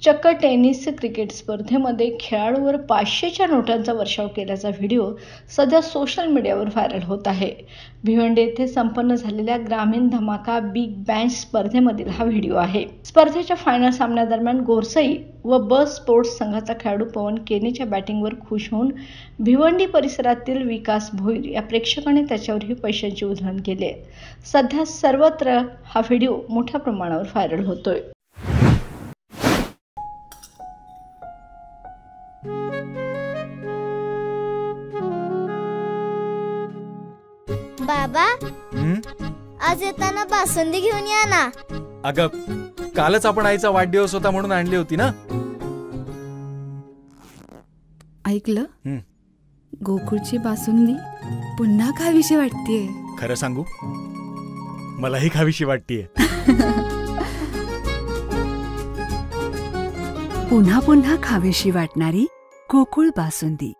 चक्क tennis cricket स्पर्धेमध्ये खेळाडूवर 500च्या नोटांचा वर्षाव केल्याचा व्हिडिओ सध्या सोशल मीडियावर व्हायरल होत आहे. भिवंडी येथे संपन्न झालेल्या ग्रामीण धमाका बिग बॅश स्पर्धेमधील हा व्हिडिओ आहे. स्पर्धेच्या फायनल सामन्यादरम्यान गोरसई व ब स्पोर्ट्स संघाचा खेळाडू पवन केनेच्या बॅटिंगवर खुश होऊन भिवंडी परिसरातील विकास भोईर या प्रेक्षकाने त्याच्यावरही पैशांची उधळण केली आहे. सध्या सर्वत्र हा व्हिडिओ मोठ्या प्रमाणावर व्हायरल होतोय. बाबा, आज येताना बासुंदी घेऊन या ना. अगं, कालच आपण आईचा वाढदिवस होता म्हणून आणली होती ना. ऐकलं, गोकुळची बासुंदी पुन्हा खावीशी वाटतेय. खरं सांगू, मलाही खावीशी वाटतेय. पुन्हा पुन्हा खावीशी वाटणारी गोकुळ बासुंदी.